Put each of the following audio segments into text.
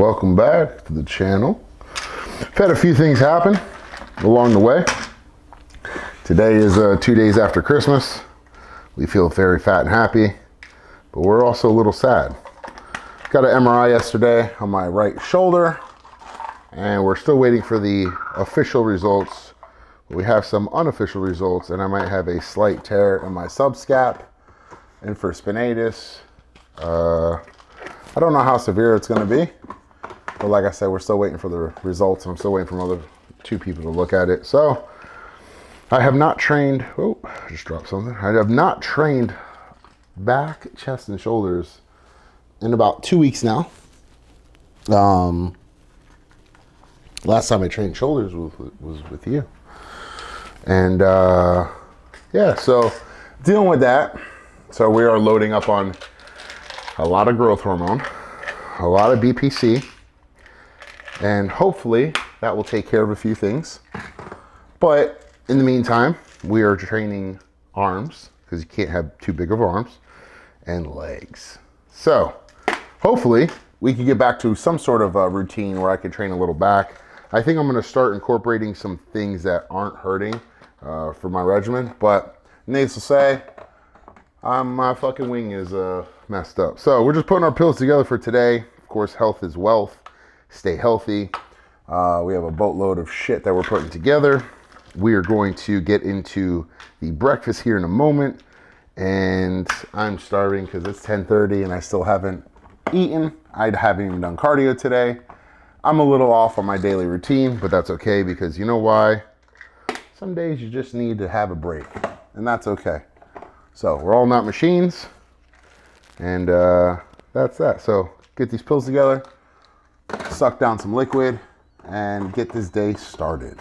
welcome back to the channel. I've had a few things happen along the way. Today is 2 days after Christmas. We feel very fat and happy, but we're also a little sad. Got an MRI yesterday on my right shoulder, and we're still waiting for the official results. We have some unofficial results, and I might have a slight tear in my subscap and for spinatus. I don't know how severe it's going to be, but like I said, we're still waiting for the results, and I'm still waiting for other two people to look at it. So I have not trained. Oh, I just dropped something. I have not trained back, chest, and shoulders in about 2 weeks now. Last time I trained shoulders was with you. And yeah, so dealing with that. So we are loading up on a lot of growth hormone, a lot of BPC, and hopefully that will take care of a few things. But in the meantime, we are training arms, because you can't have too big of arms, and legs. So hopefully we can get back to some sort of a routine where I can train a little back. I think I'm going to start incorporating some things that aren't hurting for my regimen, but needless to say, my fucking wing is messed up. So we're just putting our pills together for today. Of course, health is wealth. Stay healthy. We have a boatload of shit that we're putting together. We are going to get into the breakfast here in a moment, and I'm starving because it's 10:30 and I still haven't eaten. I haven't even done cardio today. I'm a little off on my daily routine, but that's okay, because you know why? Some days you just need to have a break, and that's okay. So we're all not machines, and that's that. So get these pills together, suck down some liquid, and get this day started.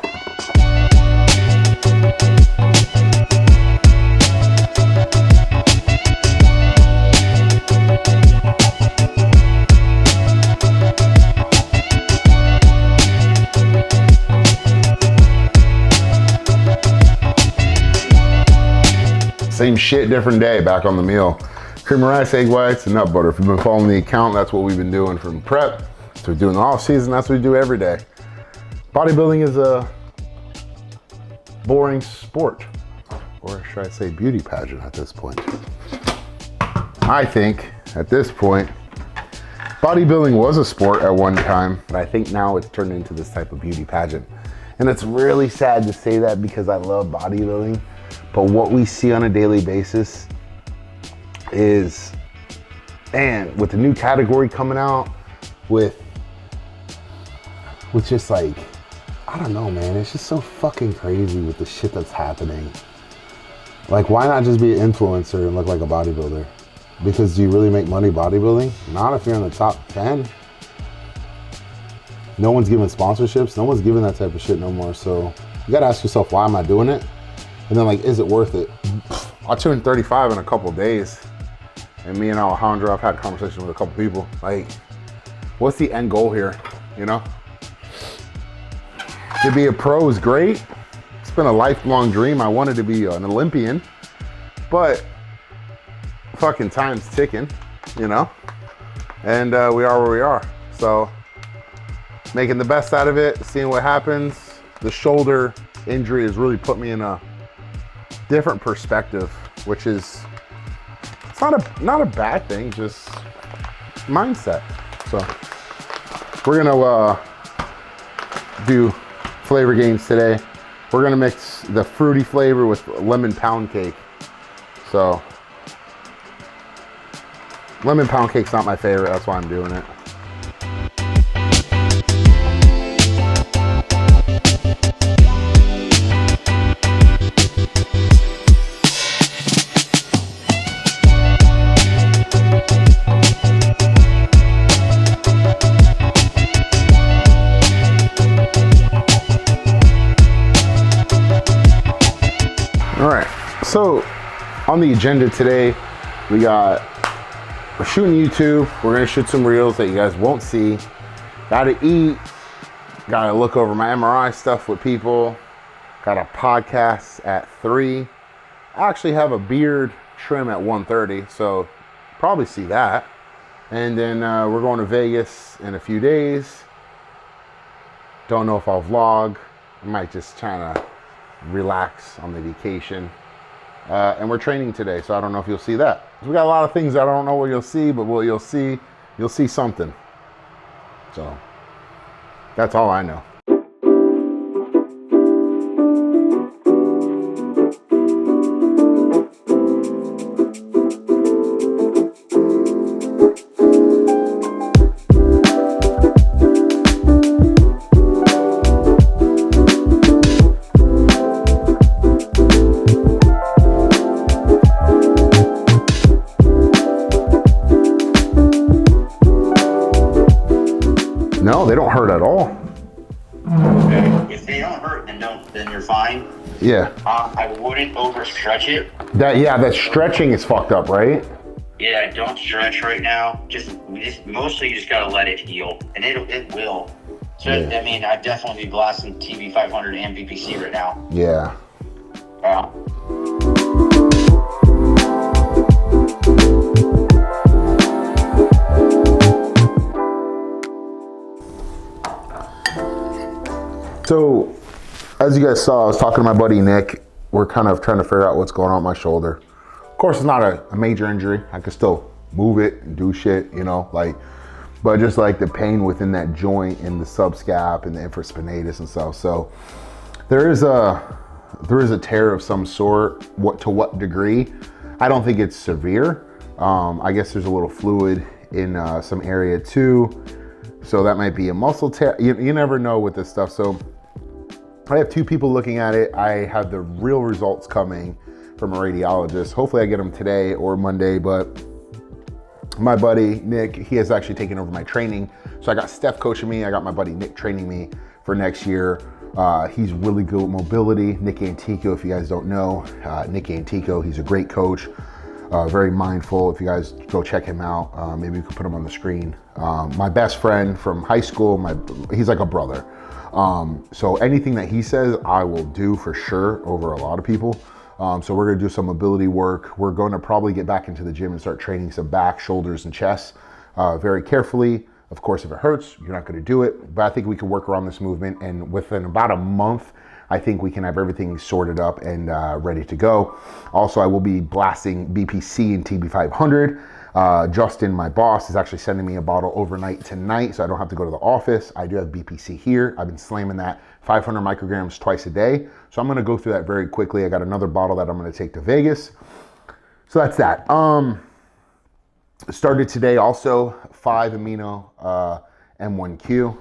Same shit, different day, back on the meal. Cream of rice, egg whites, and nut butter. If you've been following the account, that's what we've been doing from prep to doing the off season. That's what we do every day. Bodybuilding is a boring sport, or should I say beauty pageant at this point. I think at this point, bodybuilding was a sport at one time, but I think now it's turned into this type of beauty pageant. And it's really sad to say that, because I love bodybuilding. But what we see on a daily basis is, man, with the new category coming out, with just like, I don't know, man, it's just so fucking crazy with the shit that's happening. Like, why not just be an influencer and look like a bodybuilder? Because do you really make money bodybuilding? Not if you're in the top 10. No one's giving sponsorships. No one's giving that type of shit no more. So you gotta ask yourself, why am I doing it? And then, like, is it worth it? I turned 35 in a couple days, and me and Alejandro, I've had conversations with a couple people. Like, what's the end goal here? You know, to be a pro is great. It's been a lifelong dream. I wanted to be an Olympian, but fucking time's ticking, you know, and we are where we are. So making the best out of it, seeing what happens. The shoulder injury has really put me in a different perspective, which is, it's not a bad thing, just mindset. So we're gonna do flavor games today. We're gonna mix the fruity flavor with lemon pound cake. So lemon pound cake's not my favorite, that's why I'm doing it. So on the agenda today, we're shooting YouTube. We're gonna shoot some reels that you guys won't see. Gotta eat, gotta look over my MRI stuff with people. Got a podcast at 3. I actually have a beard trim at 1:30, so probably see that. And then we're going to Vegas in a few days. Don't know if I'll vlog. I might just try to relax on the vacation. And we're training today, so I don't know if you'll see that. We got a lot of things I don't know what you'll see, but what you'll see something. So that's all I know. No, they don't hurt at all. Okay. If they don't hurt, then you're fine. Yeah. I wouldn't overstretch it. That stretching is fucked up, right? Yeah, don't stretch right now. Mostly you just gotta let it heal, and it will. So yeah. I mean, I'd definitely be blasting TB500 and VPC right now. Yeah. So, as you guys saw, I was talking to my buddy Nick. We're kind of trying to figure out what's going on with my shoulder. Of course, it's not a major injury. I can still move it and do shit, you know, but just like the pain within that joint and the subscap and the infraspinatus and stuff. So there is a tear of some sort. To what degree? I don't think it's severe. I guess there's a little fluid in some area too. So that might be a muscle tear. You never know with this stuff. So I have 2 people looking at it. I have the real results coming from a radiologist. Hopefully I get them today or Monday, but my buddy Nick, he has actually taken over my training. So I got Steph coaching me. I got my buddy Nick training me for next year. He's really good with mobility. Nick Antico, if you guys don't know, Nick Antico, he's a great coach. Very mindful. If you guys go check him out, maybe we could put him on the screen. My best friend from high school, he's like a brother. So anything that he says, I will do for sure over a lot of people. So we're gonna do some mobility work. We're gonna probably get back into the gym and start training some back, shoulders, and chest very carefully. Of course, if it hurts, you're not gonna do it, but I think we can work around this movement, and within about a month, I think we can have everything sorted up and ready to go. Also, I will be blasting BPC and TB500. Justin, my boss, is actually sending me a bottle overnight tonight, so I don't have to go to the office. I do have BPC here. I've been slamming that 500 micrograms twice a day. So I'm gonna go through that very quickly. I got another bottle that I'm gonna take to Vegas. So that's that. Started today also 5 amino M1Q.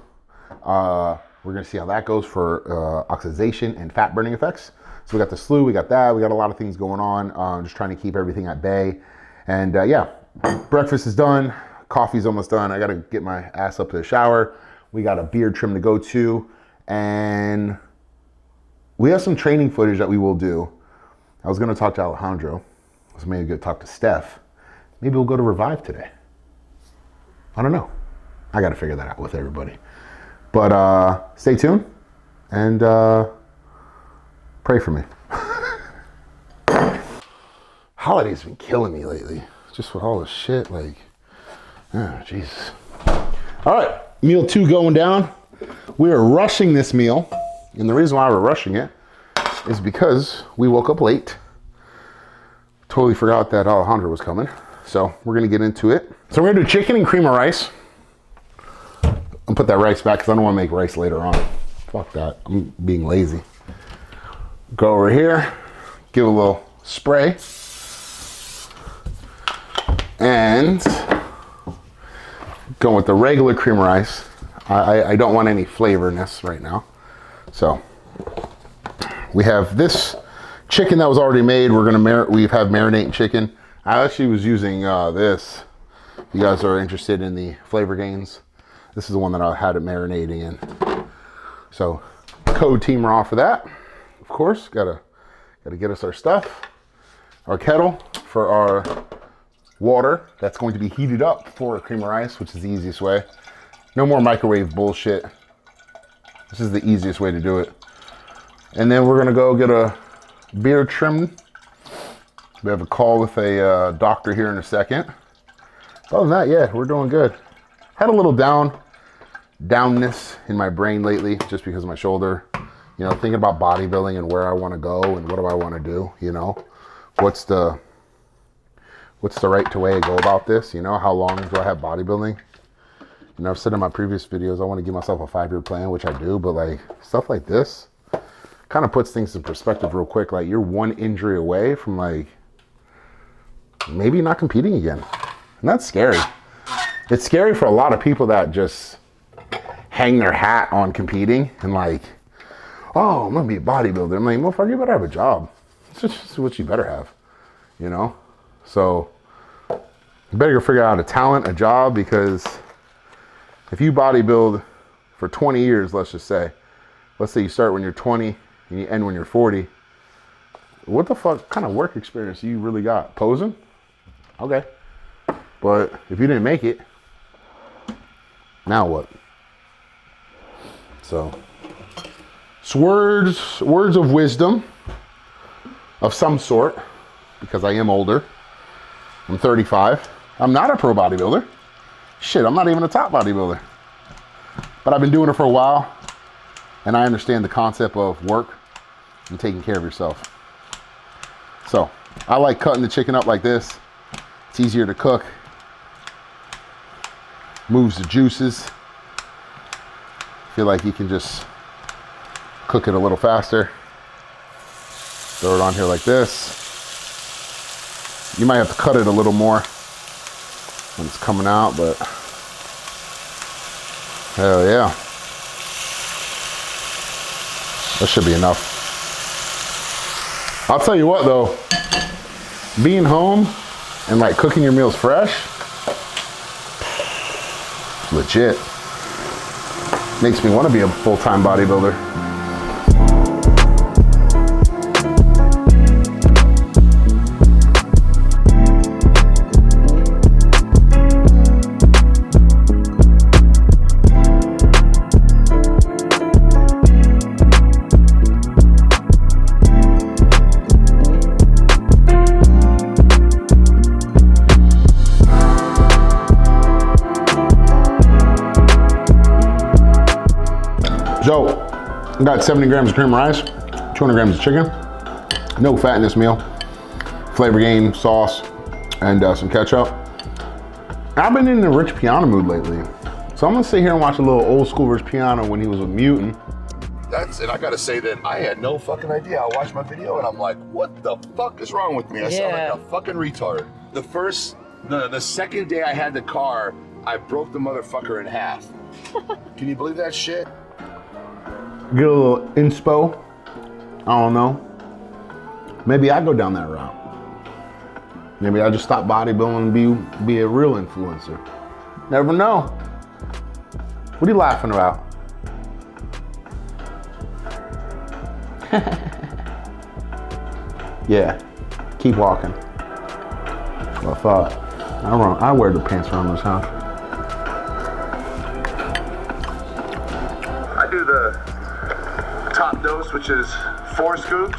We're gonna see how that goes for oxidation and fat burning effects. So we got the SLU, we got that, we got a lot of things going on. Just trying to keep everything at bay. And yeah, breakfast is done, coffee's almost done. I gotta get my ass up to the shower. We got a beard trim to go to, and we have some training footage that we will do. I was gonna talk to Alejandro. I was maybe gonna talk to Steph. Maybe we'll go to Revive today. I don't know. I gotta figure that out with everybody. But stay tuned and pray for me. Holidays been killing me lately. Just with all this shit, like, oh, Jesus. All right, meal 2 going down. We are rushing this meal. And the reason why we're rushing it is because we woke up late. Totally forgot that Alejandro was coming. So we're gonna get into it. So we're gonna do chicken and cream of rice. I'll put that rice back because I don't want to make rice later on. Fuck that. I'm being lazy. Go over here, give a little spray, and go with the regular cream of rice. I don't want any flavorness right now. So we have this chicken that was already made. We have marinating chicken. I actually was using this. If you guys are interested in the flavor gains, this is the one that I had it marinating in. So code Team Raw for that. Of course, gotta get us our stuff. Our kettle for our water that's going to be heated up for cream of rice, which is the easiest way. No more microwave bullshit. This is the easiest way to do it. And then we're gonna go get a beard trim. We have a call with a doctor here in a second. Other than that, yeah, we're doing good. Had a little downness in my brain lately just because of my shoulder. You know, thinking about bodybuilding and where I want to go and what do I want to do, you know? What's the right way to go about this, you know? How long do I have bodybuilding? You know, I've said in my previous videos, I want to give myself a 5-year plan, which I do, but like stuff like this kind of puts things in perspective real quick. Like you're one injury away from like maybe not competing again. And that's scary. It's scary for a lot of people that just hang their hat on competing and like, oh, I'm gonna be a bodybuilder. I'm like, motherfucker, you better have a job. It's just what you better have, you know? So you better go figure out a talent, a job, because if you bodybuild for 20 years, let's say you start when you're 20 and you end when you're 40, what the fuck kind of work experience you really got? Posing? Okay. But if you didn't make it, now what? So words of wisdom of some sort, because I am older. I'm 35. I'm not a pro bodybuilder. Shit, I'm not even a top bodybuilder. But I've been doing it for a while, and I understand the concept of work and taking care of yourself. So I like cutting the chicken up like this. It's easier to cook. Moves the juices. Feel like you can just cook it a little faster. Throw it on here like this. You might have to cut it a little more when it's coming out, but hell yeah. That should be enough. I'll tell you what though, being home and like cooking your meals fresh, legit. Makes me want to be a full-time bodybuilder. So, I got 70 grams of cream rice, 200 grams of chicken, no fat in this meal, flavor game, sauce, and some ketchup. I've been in the Rich Piana mood lately, so I'm gonna sit here and watch a little old school Rich Piana when he was a mutant. And I gotta say that I had no fucking idea. I watched my video and I'm like, what the fuck is wrong with me? I sound like a fucking retard. The second day I had the car, I broke the motherfucker in half. Can you believe that shit? Get a little inspo. I don't know. Maybe I go down that route. Maybe I just stop bodybuilding and be a real influencer. Never know. What are you laughing about? Yeah, keep walking. Well, I thought I wear the pants around this house. I do the top dose, which is 4 scoops,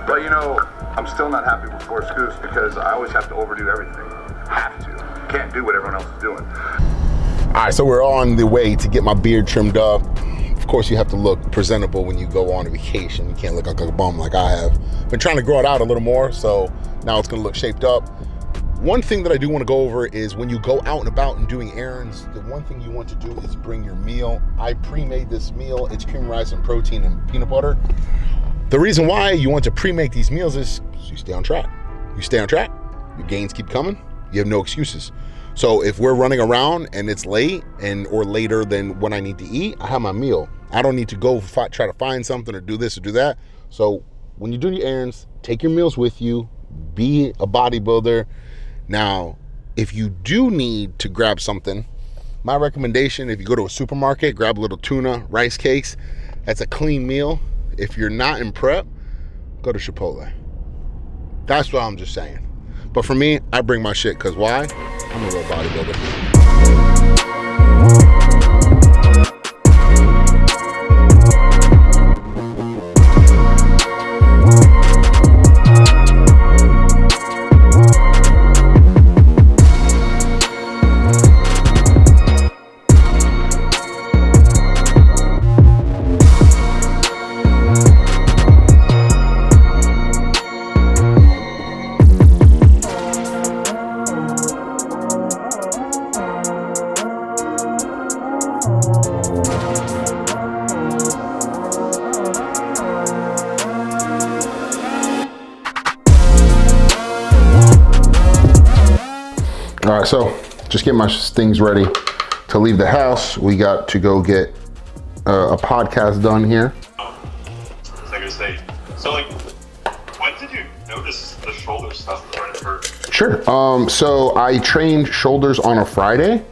but you know, I'm still not happy with 4 scoops because I always have to overdo everything. Have to. Can't do what everyone else is doing. All right, so we're on the way to get my beard trimmed up. Of course, you have to look presentable when you go on a vacation. You can't look like a bum like I have. Been trying to grow it out a little more, so now it's gonna look shaped up. One thing that I do want to go over is when you go out and about and doing errands, the one thing you want to do is bring your meal. I pre-made this meal. It's cream rice and protein and peanut butter. The reason why you want to pre-make these meals is so you stay on track. You stay on track, your gains keep coming, you have no excuses. So if we're running around and it's late or later than when I need to eat, I have my meal. I don't need to go try to find something or do this or do that. So when you do your errands, take your meals with you, be a bodybuilder. Now, if you do need to grab something, my recommendation, if you go to a supermarket, grab a little tuna, rice cakes. That's a clean meal. If you're not in prep, go to Chipotle. That's what I'm just saying. But for me, I bring my shit, because why? I'm a real bodybuilder. right, so just get my things ready to leave the house. We got to go get a podcast done here. What was I gonna say? So like, when did you notice the shoulder stuff started to hurt? Sure. So I trained shoulders on a Friday.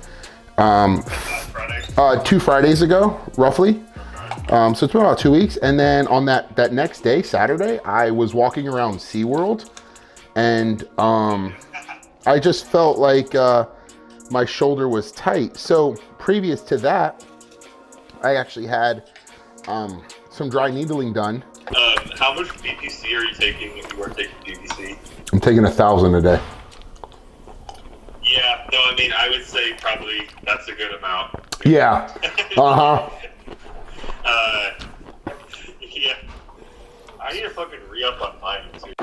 Friday? 2 Fridays ago, roughly. So it's been about 2 weeks. And then on that next day, Saturday, I was walking around SeaWorld, and I just felt like my shoulder was tight. So previous to that, I actually had some dry needling done. How much BPC are you taking if you are taking BPC? I'm taking 1,000 a day. Yeah, no, I mean, I would say probably that's a good amount. Yeah. Uh-huh. Yeah. I need to fucking re-up on mine, too.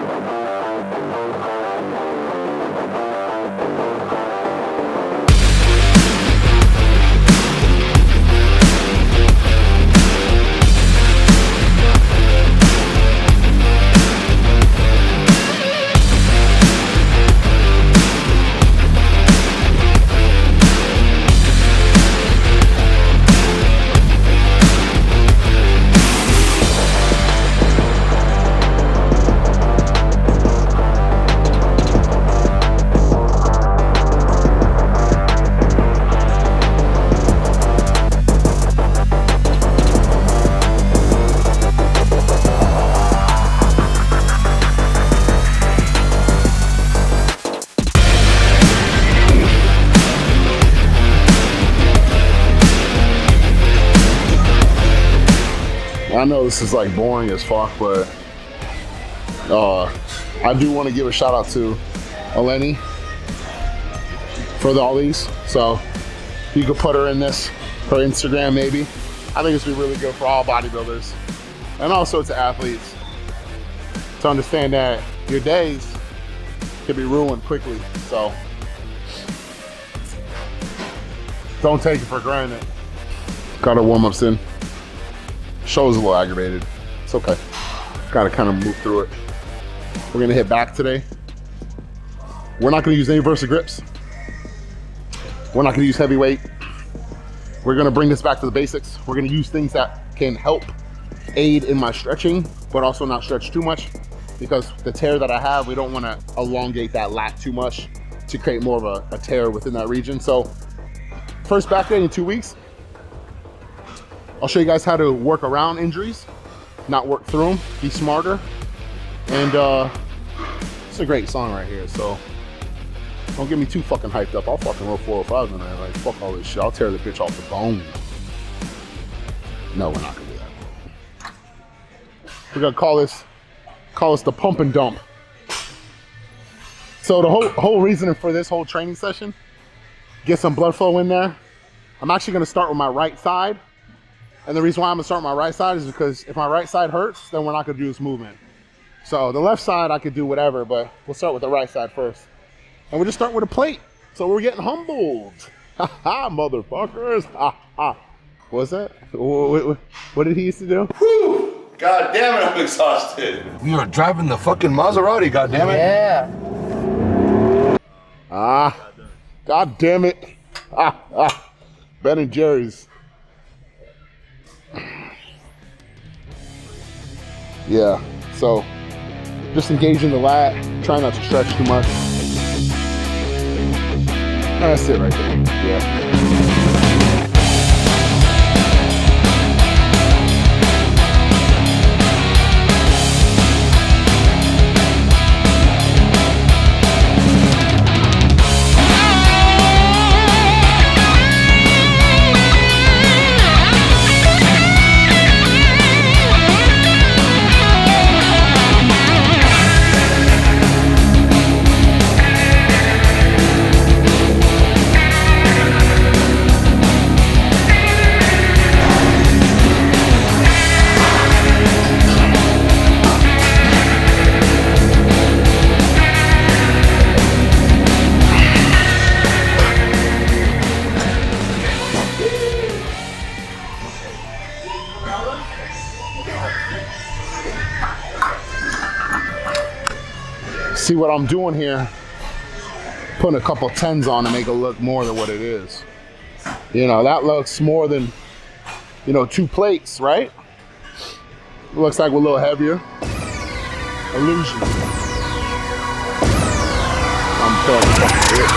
I know this is like boring as fuck, but I do want to give a shout out to Eleni for all these. So you could put her in this, her Instagram maybe. I think this would be really good for all bodybuilders and also to athletes to understand that your days can be ruined quickly. So don't take it for granted. Got our warm-ups in. Show's a little aggravated. It's okay. Gotta kind of move through it. We're gonna hit back today. We're not gonna use any Versa grips. We're not gonna use heavyweight. We're gonna bring this back to the basics. We're gonna use things that can help aid in my stretching, but also not stretch too much, because the tear that I have, we don't wanna elongate that lat too much to create more of a tear within that region. So first back day in 2 weeks. I'll show you guys how to work around injuries, not work through them, be smarter. And it's a great song right here, so don't get me too fucking hyped up. I'll fucking roll 405 tonight. Like, fuck all this shit. I'll tear the bitch off the bone. No, we're not gonna do that. We're gonna call this the pump and dump. So the whole reason for this whole training session, get some blood flow in there. I'm actually gonna start with my right side. And the reason why I'm gonna start with my right side is because if my right side hurts, then we're not gonna do this movement. So the left side, I could do whatever, but we'll start with the right side first. And we'll just start with a plate. So we're getting humbled. Ha ha, motherfuckers. Ha ha. What was that? What did he used to do? Whew! God damn it, I'm exhausted. We are driving the fucking Maserati, god damn it. Yeah. God damn it. Ben and Jerry's. Yeah, so just engaging the lat, try not to stretch too much. That's it right there. Yeah. See what I'm doing here putting a couple 10s on to make it look more than what it is. You know, that looks more than, you know, 2 plates, right? It looks like we're a little heavier. Illusion. I'm feeling fucking good.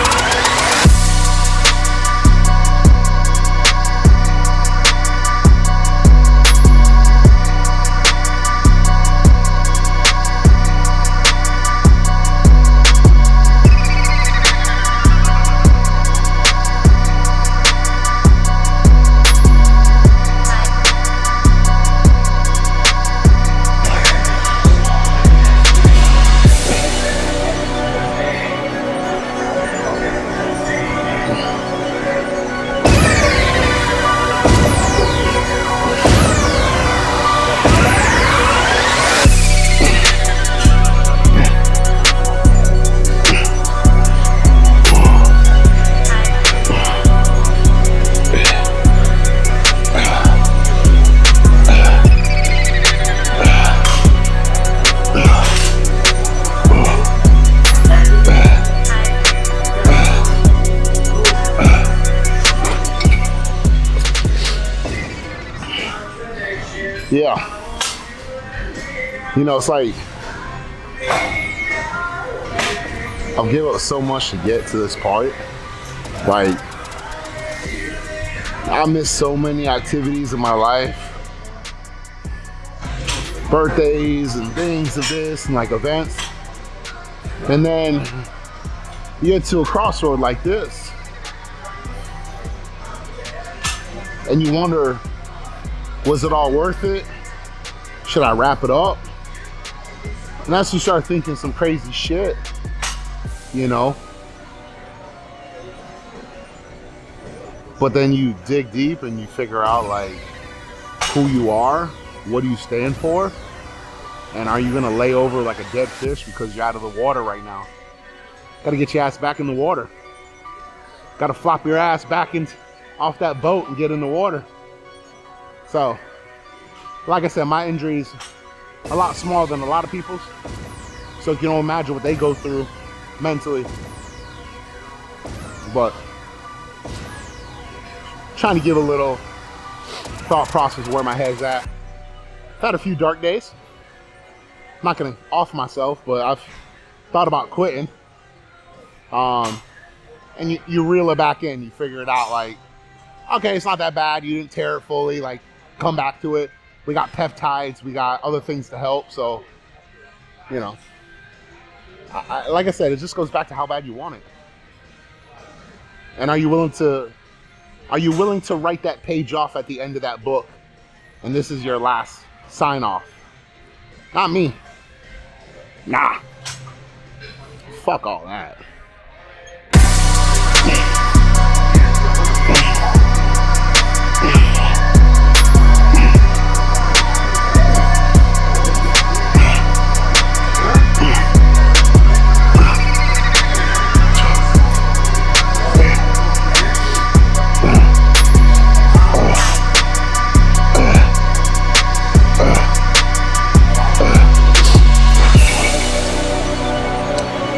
Yeah. You know, it's like I've given up so much to get to this part. Like, I miss so many activities in my life. Birthdays and things of this and like events. And then you get to a crossroad like this. And you wonder, was it all worth it? Should I wrap it up? And that's when you start thinking some crazy shit, you know? But then you dig deep and you figure out like who you are, what do you stand for? And are you gonna lay over like a dead fish because you're out of the water right now? Gotta get your ass back in the water. Gotta flop your ass back off that boat and get in the water. So, like I said, my injury's a lot smaller than a lot of people's. So you can imagine what they go through mentally. But trying to give a little thought process where my head's at. I've had a few dark days. I'm not gonna off myself, but I've thought about quitting. And you reel it back in, you figure it out like, okay, it's not that bad, you didn't tear it fully, like come back to it. We got peptides, we got other things to help, so, you know. Like I said, it just goes back to how bad you want it. And are you willing to write that page off at the end of that book? And this is your last sign off. Not me. Nah. Fuck all that.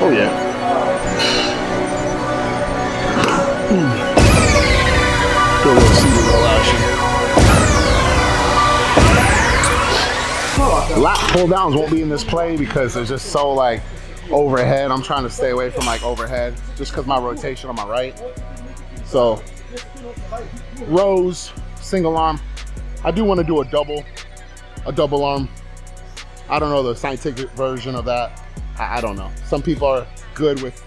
Oh yeah. Do a little single roll action. Lat pull downs won't be in this play because they're just so like overhead. I'm trying to stay away from like overhead just because my rotation on my right. So rows, single arm. I do want to do a double arm. I don't know the scientific version of that. I don't know. Some people are good with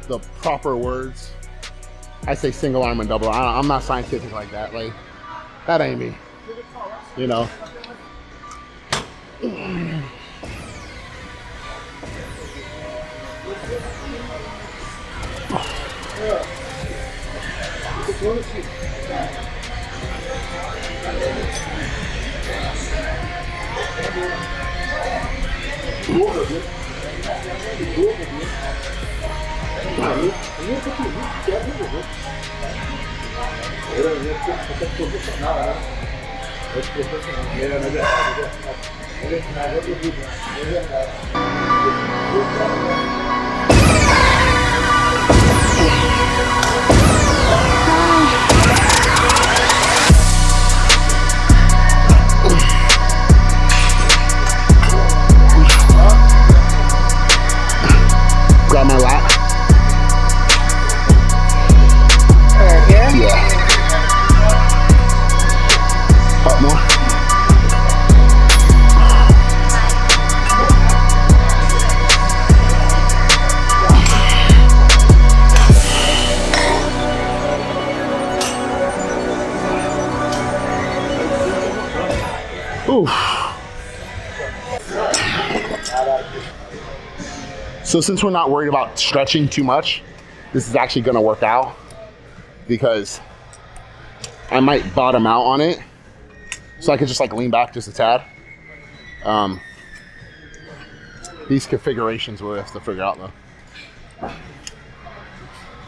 the proper words. I say single arm and double arm. I'm not scientific like that. Like, that ain't me. You know? Grab my lat. Yeah. Up more. Oof. So since we're not worried about stretching too much, this is actually gonna work out because I might bottom out on it. So I could just like lean back just a tad. These configurations we'll have to figure out though.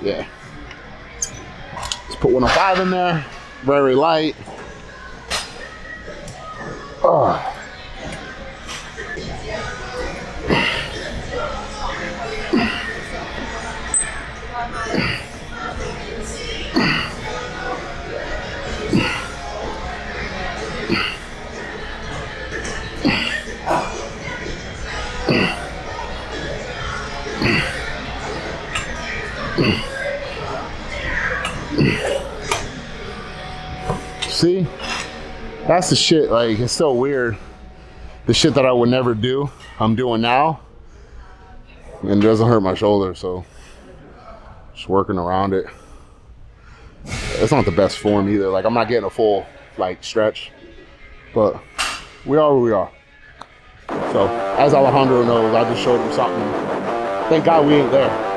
Yeah. Let's put 105 in there, very light. Oh. See? That's the shit, like, it's so weird. The shit that I would never do, I'm doing now. And it doesn't hurt my shoulder, so just working around it. It's not the best form either. Like, I'm not getting a full, like, stretch. But we are where we are. So, as Alejandro knows, I just showed him something. Thank God we ain't there.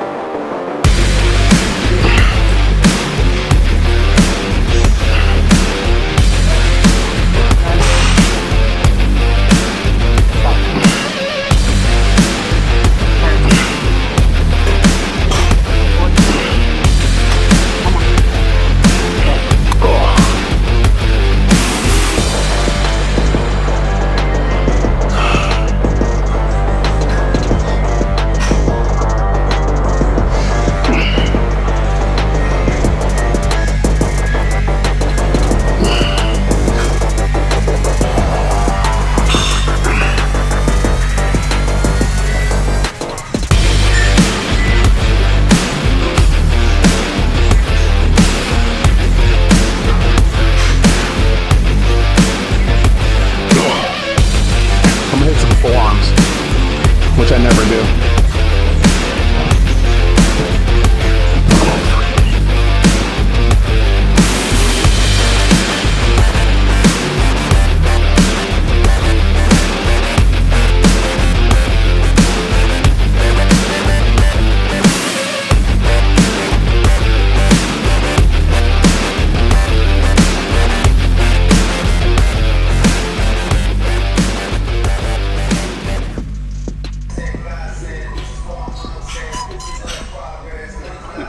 Which I never do.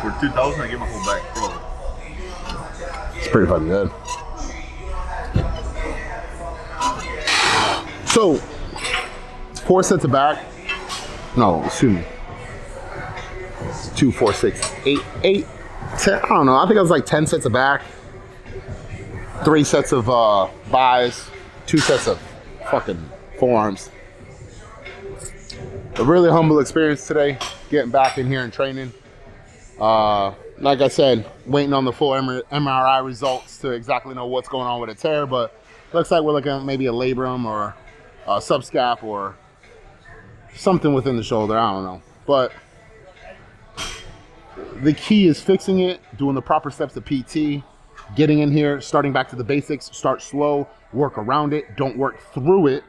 For 2,000, I get my whole back. It's pretty fucking good. So, 4 sets of back. No, excuse me. 2, 4, 6, 8, 10. I don't know. I think it was like 10 sets of back. 3 sets of buys. 2 sets of fucking forearms. A really humble experience today. Getting back in here and training. Like I said, waiting on the full MRI results to exactly know what's going on with a tear, but looks like we're looking at maybe a labrum or a subscap or something within the shoulder. I don't know. But the key is fixing it, doing the proper steps of PT, getting in here, starting back to the basics, start slow, work around it, don't work through it.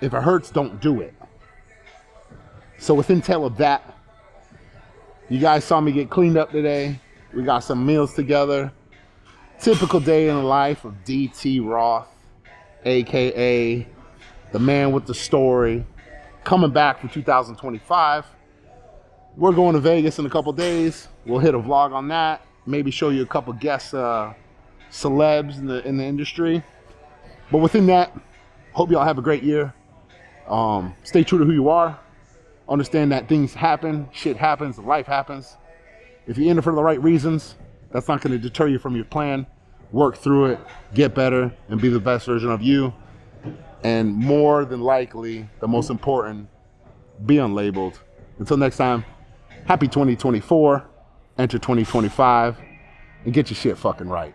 If it hurts, don't do it. So within tail of that, you guys saw me get cleaned up today. We got some meals together. Typical day in the life of DT Roth, AKA the man with the story, coming back for 2025. We're going to Vegas in a couple days. We'll hit a vlog on that. Maybe show you a couple guest celebs in the industry. But within that, hope y'all have a great year. Stay true to who you are. Understand that things happen, shit happens, life happens. if you're in it for the right reasons, that's not going to deter you from your plan. Work through it, get better, and be the best version of you. And more than likely, the most important, be unlabeled. Until next time, happy 2024, enter 2025, and get your shit fucking right.